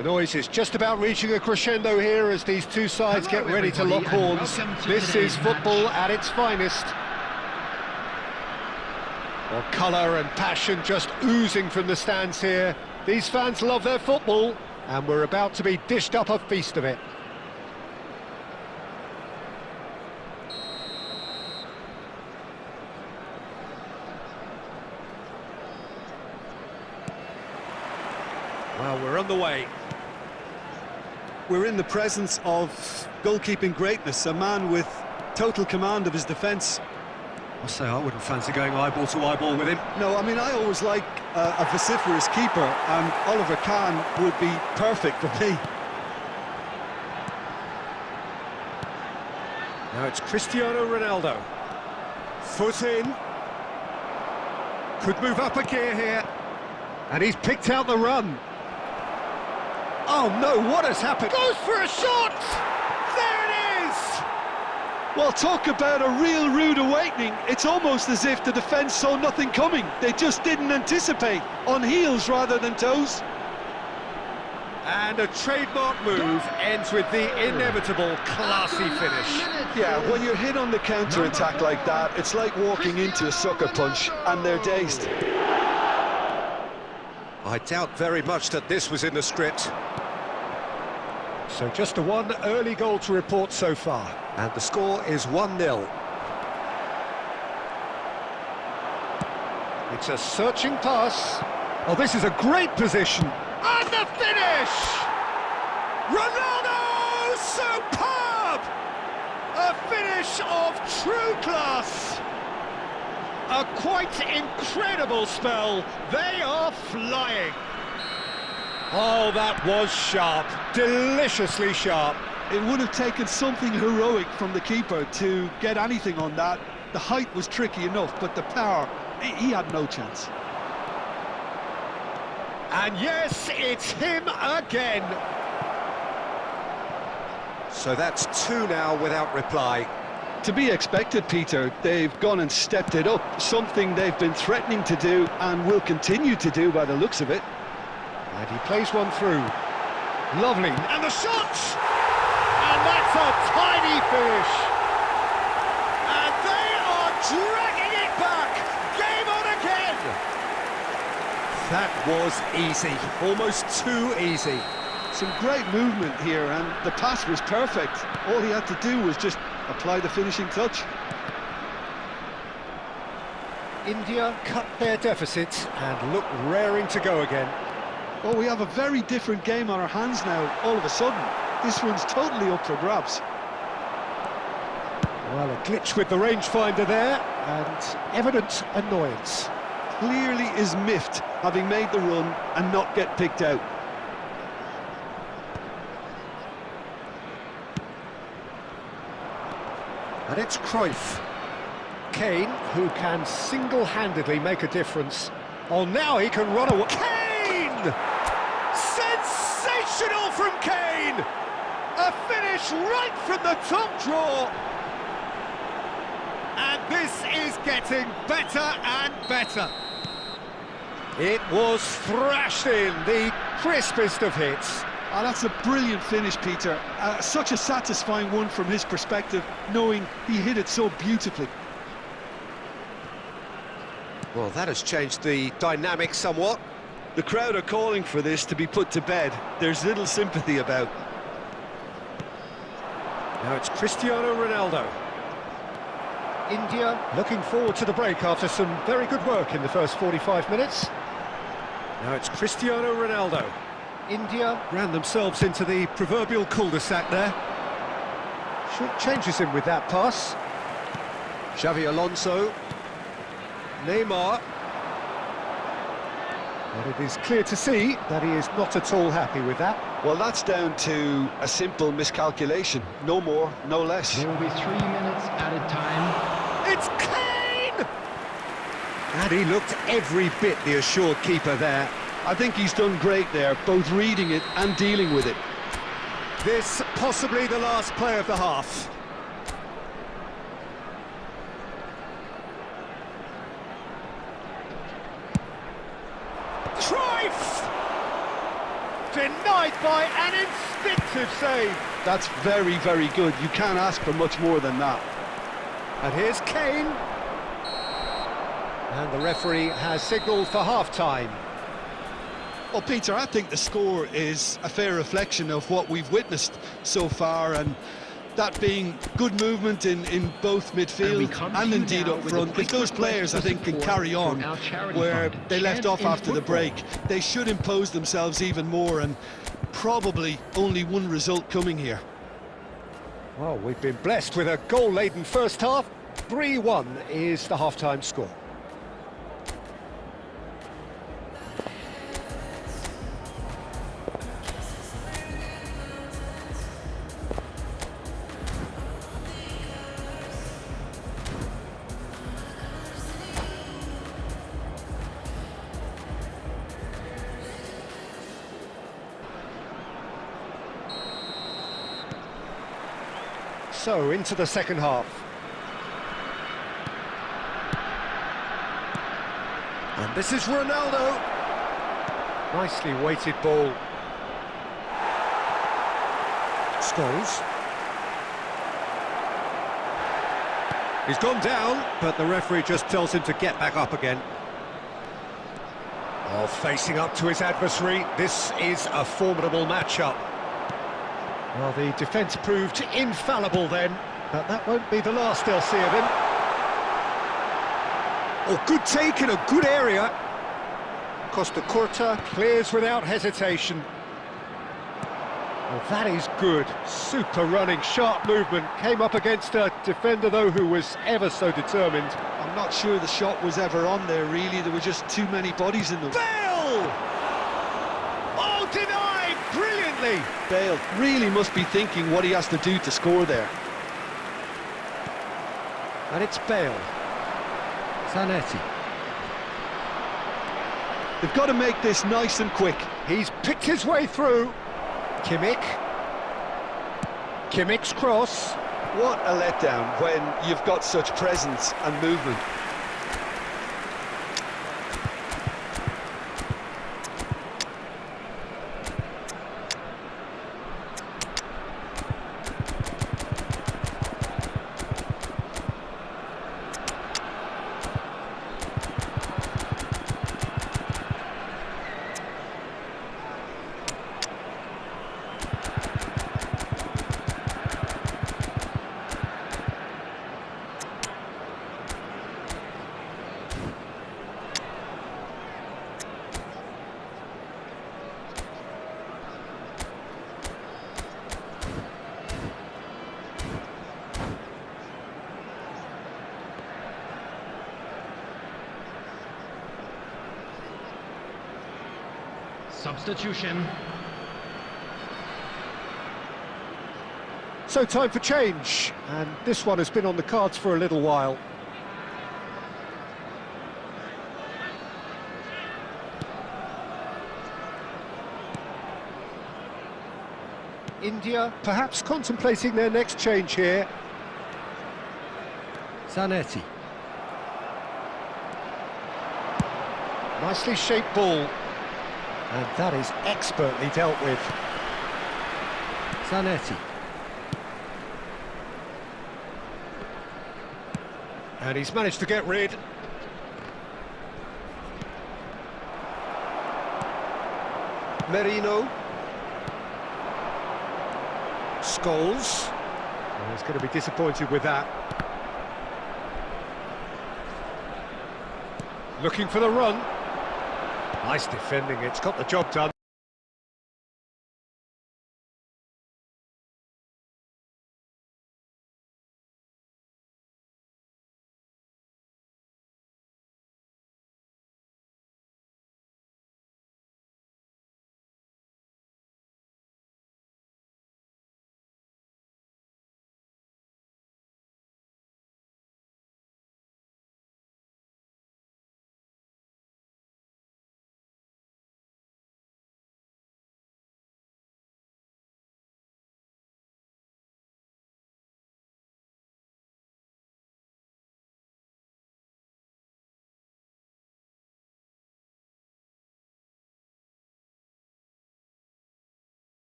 The noise is just about reaching a crescendo here as these two sides get ready to lock horns. This is football at its finest. Well, colour and passion just oozing from the stands here. These fans love their football, and we're about to be dished up a feast of it. Well, we're on the way. We're in the presence of goalkeeping greatness, a man with total command of his defence. I say I wouldn't fancy going eyeball to eyeball with him. No, I mean, I always like a vociferous keeper, and Oliver Kahn would be perfect for me. Now it's Cristiano Ronaldo. Foot in. Could move up a gear here. And he's picked out the run. Oh no, what has happened? Goes for a shot! There it is! Well, talk about a real rude awakening. It's almost as if the defence saw nothing coming. They just didn't anticipate, on heels rather than toes. And a trademark move ends with the inevitable classy finish. Yeah, when you're hit on the counter-attack like that, it's like walking into a sucker punch, and they're dazed. I doubt very much that this was in the script. So just a one early goal to report so far, and the score is 1-0. It's a searching pass. Oh, this is a great position. And the finish! Ronaldo! Superb! A finish of true class. A quite incredible spell. They are flying. Oh, that was sharp. Deliciously sharp. It would have taken something heroic from the keeper to get anything on that. The height was tricky enough, but the power, he had no chance. And yes, it's him again. So that's two now without reply. To be expected, Peter. They've gone and stepped it up, something they've been threatening to do and will continue to do by the looks of it. And he plays one through. Lovely. And the shot! And that's a tiny finish. And they are dragging it back. Game on again. That was easy. Almost too easy. Some great movement here, and the pass was perfect. All he had to do was just apply the finishing touch. India cut their deficit and look raring to go again. Well, we have a very different game on our hands now, all of a sudden. This one's totally up for grabs. Well, a glitch with the rangefinder there, and evident annoyance. Clearly is miffed, having made the run and not get picked out. And it's Cruyff. Kane, who can single-handedly make a difference. Oh, now he can run away. Kane! Sensational from Kane! A finish right from the top draw. And this is getting better and better. It was thrashed in, the crispest of hits. Oh, that's a brilliant finish, Peter. Such a satisfying one from his perspective, knowing he hit it so beautifully. Well, that has changed the dynamic somewhat. The crowd are calling for this to be put to bed. There's little sympathy about. Now it's Cristiano Ronaldo. India looking forward to the break after some very good work in the first 45 minutes. Now it's Cristiano Ronaldo. India ran themselves into the proverbial cul-de-sac there. Short changes him with that pass. Xavi Alonso. Neymar. And it is clear to see that he is not at all happy with that. Well, that's down to a simple miscalculation. No more, no less. There will be 3 minutes at a time. It's Kane! And he looked every bit the assured keeper there. I think he's done great there, both reading it and dealing with it. This possibly the last play of the half. Cruyff! Denied by an instinctive save. That's very, very good. You can't ask for much more than that. And here's Kane. And the referee has signalled for half-time. Well, Peter, I think the score is a fair reflection of what we've witnessed so far, and that being good movement in both midfield and indeed up front. If those players, I think, can carry on where they left off after the break, they should impose themselves even more, and probably only one result coming here. Well, we've been blessed with a goal-laden first half. 3-1 is the half-time score. So, into the second half. And this is Ronaldo. Nicely weighted ball. Scholes. He's gone down, but the referee just tells him to get back up again. Oh, facing up to his adversary. This is a formidable matchup. Well, the defence proved infallible then, but that won't be the last they'll see of him. Oh, good take in a good area. Costa Curta clears without hesitation. Well, that is good. Super running, sharp movement. Came up against a defender, though, who was ever so determined. I'm not sure the shot was ever on there, really. There were just too many bodies in the way. Bale! Oh, denied! Brilliantly! Bale really must be thinking what he has to do to score there. And it's Bale. Zanetti. They've got to make this nice and quick. He's picked his way through. Kimmich. Kimmich's cross. What a letdown when you've got such presence and movement. Substitution. So time for change, and this one has been on the cards for a little while. India perhaps contemplating their next change here. Zanetti. Nicely shaped ball. And that is expertly dealt with. Zanetti. And he's managed to get rid. Merino. Scholes. Oh, he's going to be disappointed with that. Looking for the run. Nice defending, it's got the job done.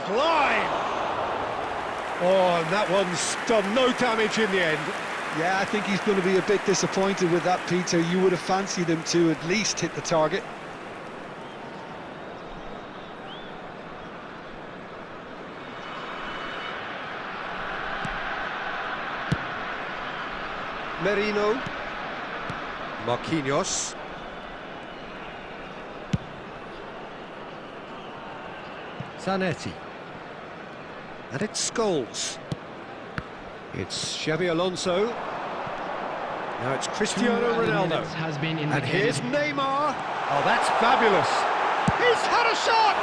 climb! Oh, and that one's done no damage in the end. Yeah, I think he's going to be a bit disappointed with that, Peter. You would have fancied him to at least hit the target. Merino. Marquinhos. Zanetti. And it's Scholes. It's Xabi Alonso. Now it's Cristiano Ronaldo. Has been and here's Neymar. Oh, that's fabulous. He's had a shot!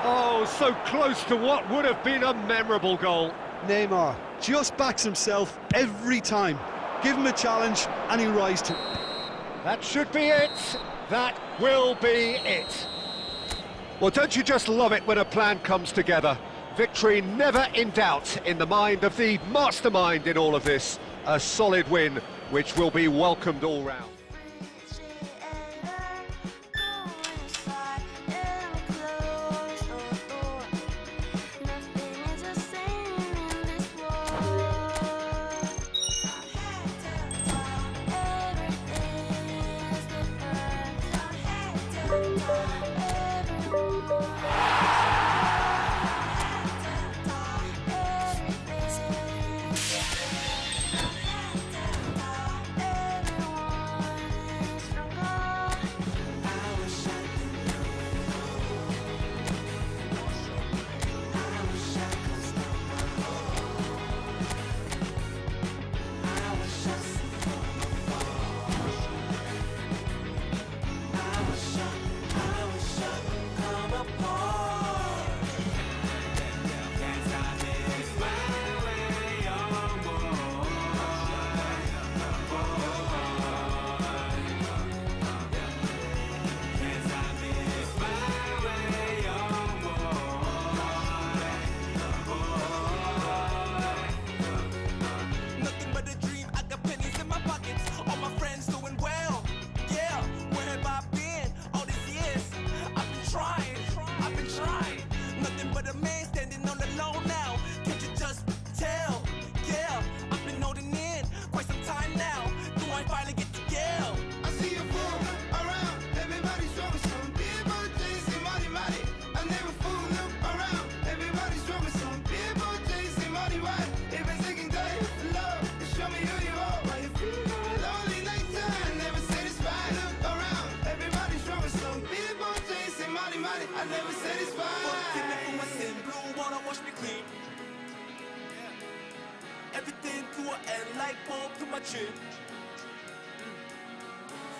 Oh, so close to what would have been a memorable goal. Neymar just backs himself every time. Give him a challenge and he'll rise to it. That should be it. That will be it. Well, don't you just love it when a plan comes together? Victory never in doubt in the mind of the mastermind in all of this. A solid win, which will be welcomed all round. I never satisfied. Forgive me for my sin, blue water wash me clean. Everything to an end like bulb to my chin.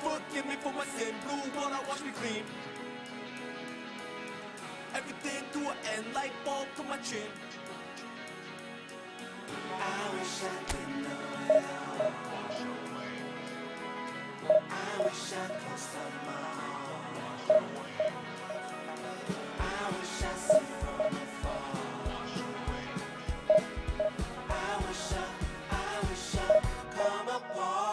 Forgive me for my sin, blue water wash me clean. Everything to an end like bulb to my chin. I wish I could know it all. I wish I could stop my heart. I wish I see from afar. I wish I could come apart.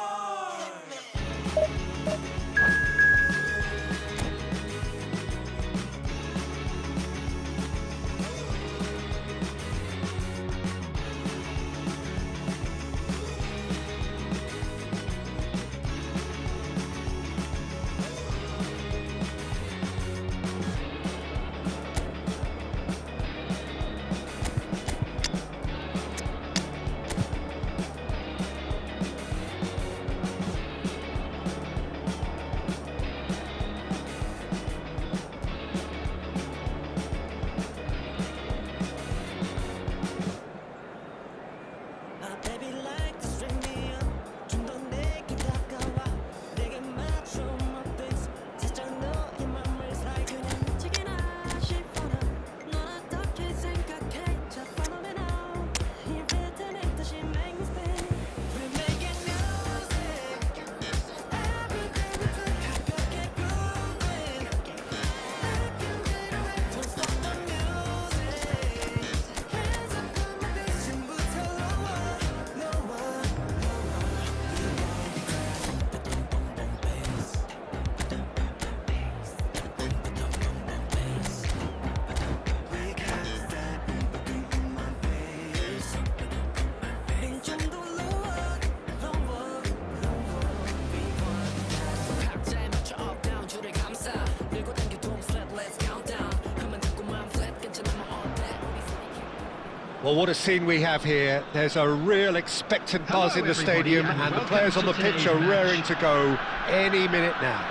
Well, what a scene we have here. There's a real expectant buzz in the stadium, and the players on the pitch are raring to go any minute now.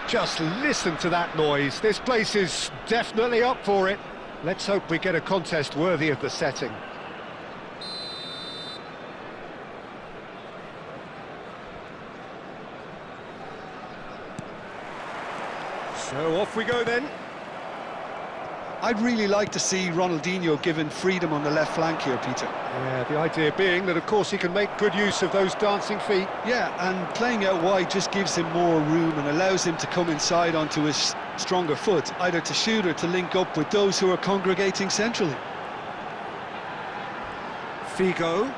Just listen to that noise. This place is definitely up for it. Let's hope we get a contest worthy of the setting. So off we go then. I'd really like to see Ronaldinho given freedom on the left flank here, Peter. Yeah, the idea being that, of course, he can make good use of those dancing feet. Yeah, and playing out wide just gives him more room and allows him to come inside onto his stronger foot, either to shoot or to link up with those who are congregating centrally. Figo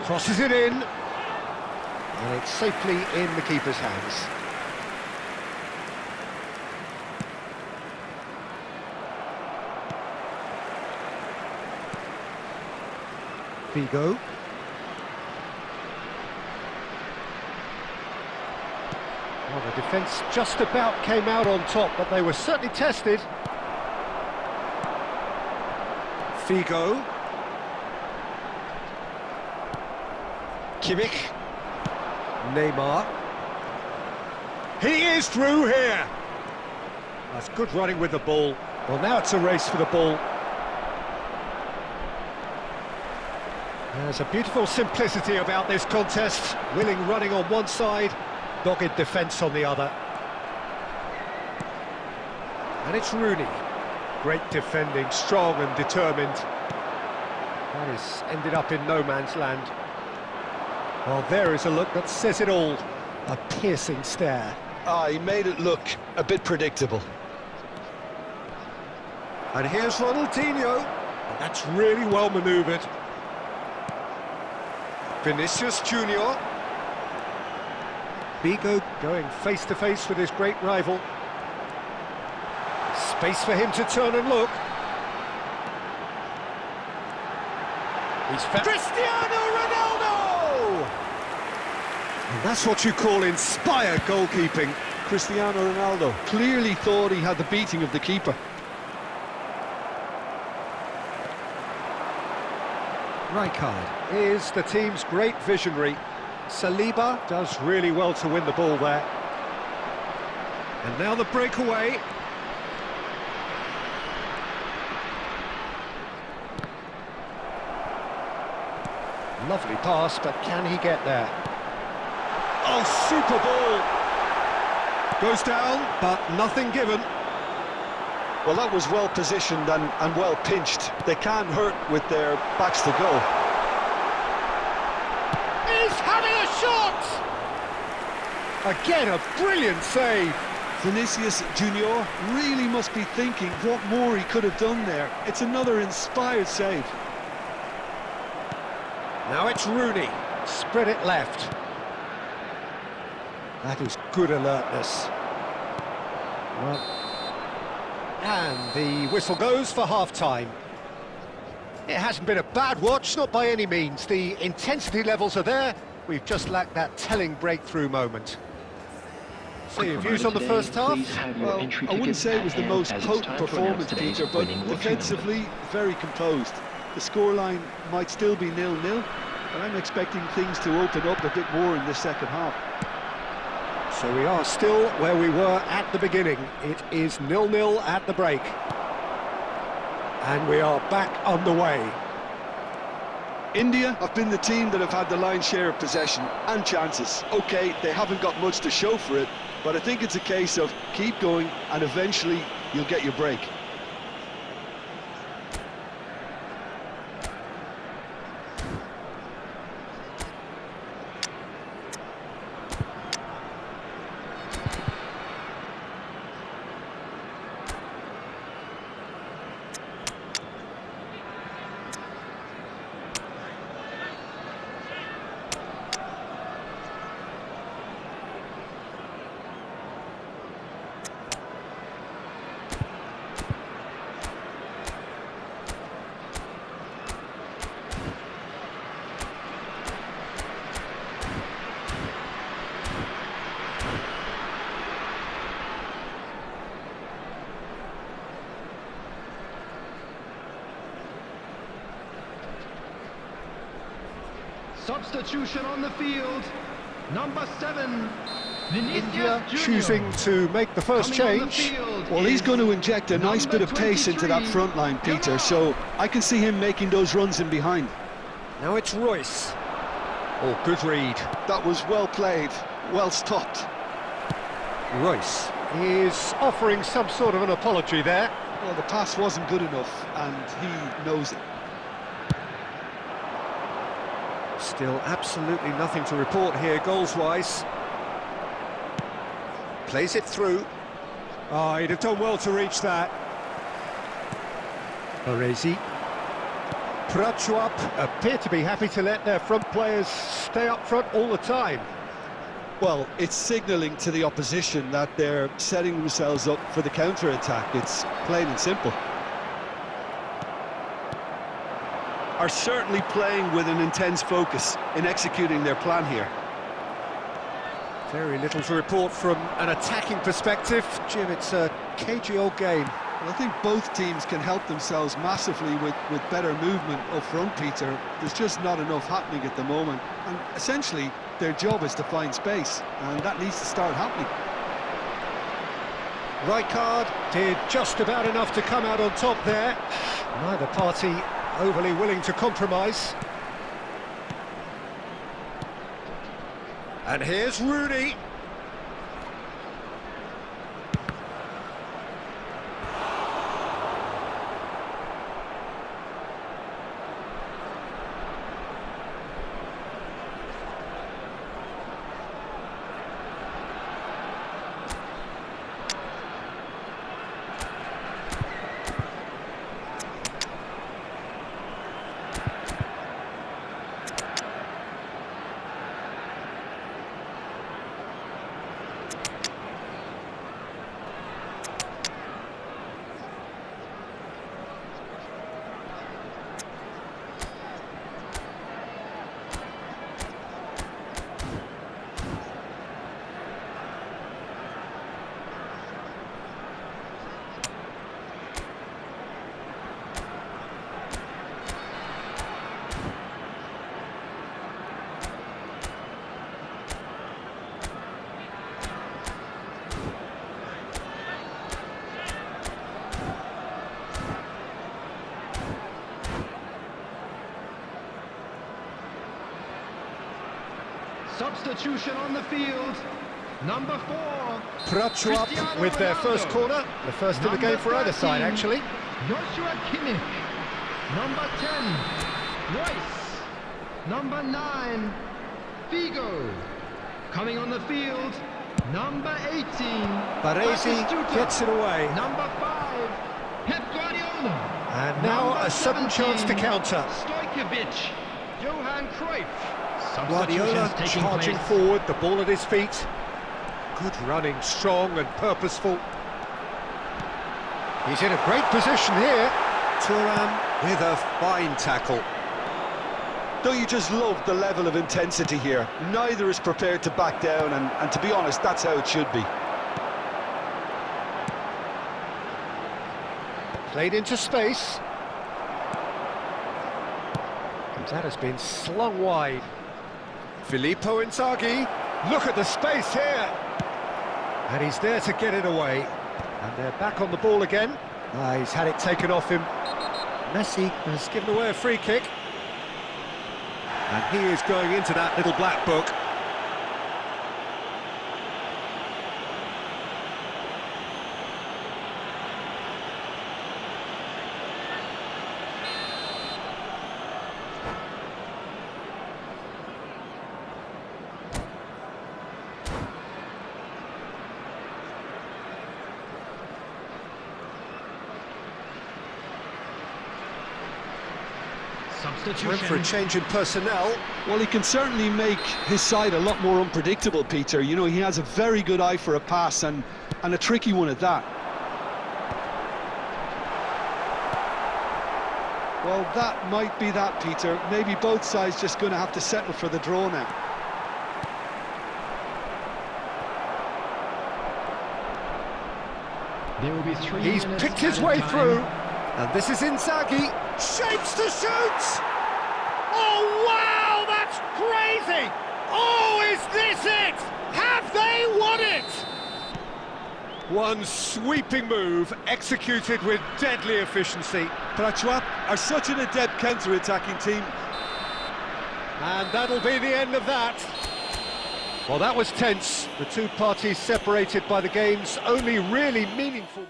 crosses it in, and it's safely in the keeper's hands. Figo. Well, the defence just about came out on top, but they were certainly tested. Figo. Kimmich. Neymar. He is through here. That's good running with the ball. Well, now it's a race for the ball. There's a beautiful simplicity about this contest. Willing running on one side, dogged defence on the other. And it's Rooney. Great defending, strong and determined. That has ended up in no man's land. Well, there is a look that says it all. A piercing stare. He made it look a bit predictable. And here's Ronaldinho. And that's really well manoeuvred. Vinicius Junior. Figo going face-to-face with his great rival. Space for him to turn and look. He's Cristiano Ronaldo! And that's what you call inspired goalkeeping. Cristiano Ronaldo clearly thought he had the beating of the keeper. Rijkaard is the team's great visionary. Saliba does really well to win the ball there. And now the breakaway. Lovely pass, but can he get there? Oh, super ball! Goes down, but nothing given. Well, that was well positioned and well pinched. They can't hurt with their backs to goal. He's having a shot! Again, a brilliant save. Vinicius Junior really must be thinking what more he could have done there. It's another inspired save. Now it's Rooney. Spread it left. That is good alertness. Well, and the whistle goes for half-time. It hasn't been a bad watch, not by any means. The intensity levels are there. We've just lacked that telling breakthrough moment. So your views on the first half? Well, I wouldn't say it was the most potent performance, Peter, but defensively, very composed. The scoreline might still be 0-0, but I'm expecting things to open up a bit more in the second half. So we are still where we were at the beginning. It is 0-0 at the break. And we are back underway. India have been the team that have had the lion's share of possession and chances. OK, they haven't got much to show for it, but I think it's a case of keep going and eventually you'll get your break. Substitution on the field. Number 7, Vinicius India Junior. choosing to make the first Coming on the change. field Well, he's is going to inject a nice number bit of pace into that 23, front line, Peter, Yamal. so I can see him making those runs in behind. Now it's Royce. Oh, good read. That was well played, well stopped. Royce is offering some sort of an apology there. Well, the pass wasn't good enough, and he knows it. Still absolutely nothing to report here goals-wise. Plays it through. Oh, he'd have done well to reach that. Baresi. Prachuap appear to be happy to let their front players stay up front all the time. Well, it's signalling to the opposition that they're setting themselves up for the counter-attack. It's plain and simple. Are certainly playing with an intense focus in executing their plan here. Very little to report from an attacking perspective. Jim, it's a cagey old game. Well, I think both teams can help themselves massively with better movement up front, Peter. There's just not enough happening at the moment. And essentially, their job is to find space, and that needs to start happening. Rijkaard did just about enough to come out on top there. Neither party overly willing to compromise. And here's Rooney. Substitution on the field. Number 4, Prachuap with their first corner. The first in the game for either side, actually. Joshua Kimmich. Number 10, Royce. Number 9, Figo. Coming on the field, number 18, Baresi Batistuta. gets it away. Number 5, Pep Guardiola. And now Number a sudden chance to 17, counter. Stojkovic. Johan Cruyff. Guardiola Substitutions taking charging place. forward, the ball at his feet. Good running, strong and purposeful. He's in a great position here. Thuram with a fine tackle. Don't you just love the level of intensity here? Neither is prepared to back down, and to be honest, that's how it should be. Played into space. And that has been slung wide. Filippo Inzaghi, look at the space here. And he's there to get it away. And they're back on the ball again. He's had it taken off him. Messi has given away a free kick. And he is going into that little black book. Time for a change in personnel. Well, he can certainly make his side a lot more unpredictable, Peter. You know, he has a very good eye for a pass, and a tricky one at that. Well, that might be that, Peter. Maybe both sides just going to have to settle for the draw now. There will be 3 He's minutes picked his added way time. through. And this is Inzaghi. Shapes to shoot! Oh, wow! That's Messi! Oh, is this it? Have they won it? One sweeping move, executed with deadly efficiency. Prachuap are such an adept counter-attacking team. And that'll be the end of that. Well, that was tense. The two parties separated by the game's only really meaningful...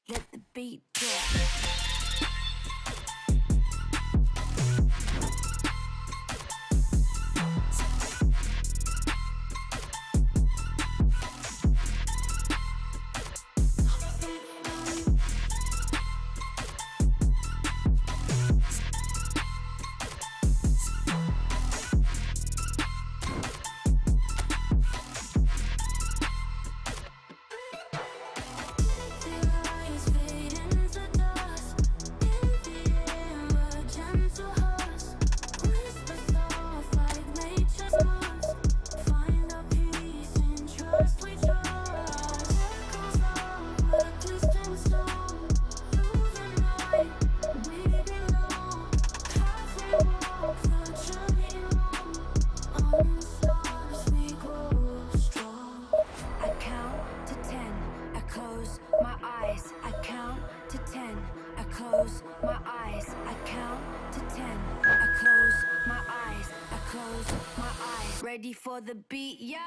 Let the beat drop. My eyes, I count to 10. I close my eyes, I close my eyes. Ready for the beat, yeah.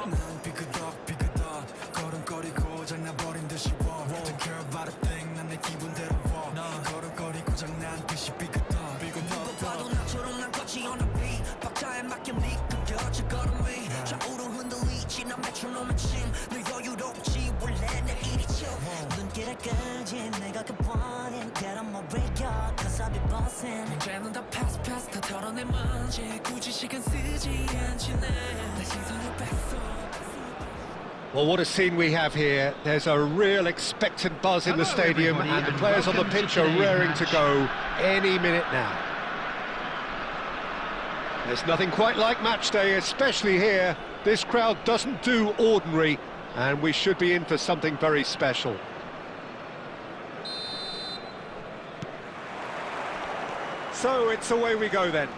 난 삐그덕 걸음거리고 장난버린 듯이 walk Don't care about a thing 난 내 기분대로 walk 걸음거리고 장난 듯이 삐그덕 누가 봐도 나처럼 난 걷지 on a beat 박자에 맞게 미끄러져 걸음이 좌우로 흔들리지 난 메트로놈의 침늘 여유롭지 원래 내 일이 쳐 눈길에까지 내가 그번엔 Get on my radar cause I'll be bossing 이제는 다 pass 다 털어내 먼지 굳이 시간 쓰지 않지 내 시선을 뺐어. Well, what a scene we have here. There's a real expectant buzz in the stadium and the players on the pitch are raring to go any minute now. There's nothing quite like match day, especially here. This crowd doesn't do ordinary and we should be in for something very special. So it's away we go then.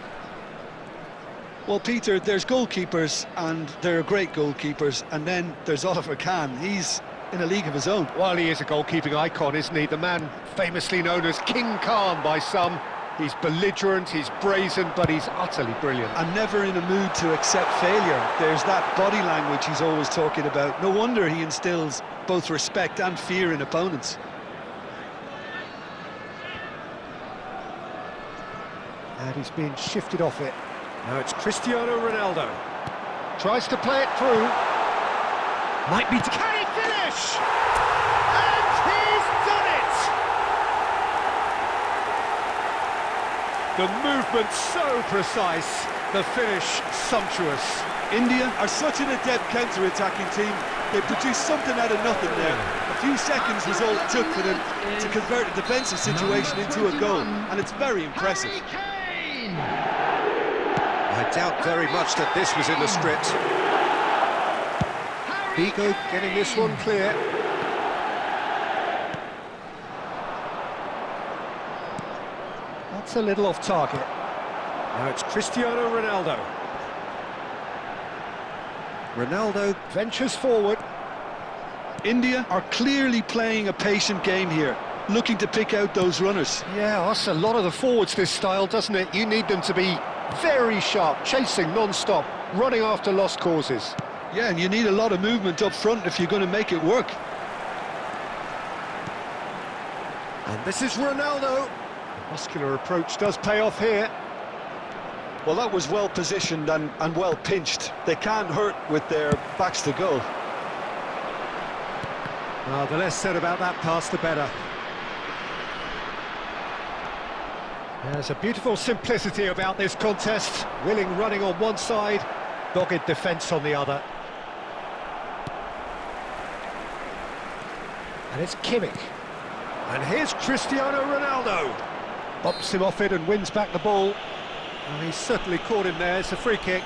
Well, Peter, there's goalkeepers, and there are great goalkeepers, and then there's Oliver Kahn. He's in a league of his own. Well, he is a goalkeeping icon, isn't he? The man famously known as King Khan by some. He's belligerent, he's brazen, but he's utterly brilliant. And never in a mood to accept failure. There's that body language he's always talking about. No wonder he instills both respect and fear in opponents. And he's being shifted off it. Now it's Cristiano Ronaldo. Tries to play it through. Might be... Can he finish? And he's done it! The movement so precise, the finish sumptuous. India are such an adept counter-attacking team. They produced something out of nothing there. A few seconds was all it took for them to convert a defensive situation into a goal, and it's very impressive. Harry Kane. I doubt very much that this was in the script. Vigo getting this one clear. That's a little off target. Now it's Cristiano Ronaldo. Ronaldo ventures forward. India are clearly playing a patient game here, looking to pick out those runners. Yeah, that's a lot of the forwards, this style, doesn't it? You need them to be very sharp, chasing non-stop, running after lost causes. Yeah, and you need a lot of movement up front if you're going to make it work. And this is Ronaldo. The muscular approach does pay off here. Well, that was well positioned and well pinched. They can't hurt with their backs to goal. The less said about that pass, the better. There's a beautiful simplicity about this contest. Willing running on one side, dogged defence on the other. And it's Kimmich. And here's Cristiano Ronaldo. Bumps him off it and wins back the ball. Well, he's certainly caught him there. It's a free kick.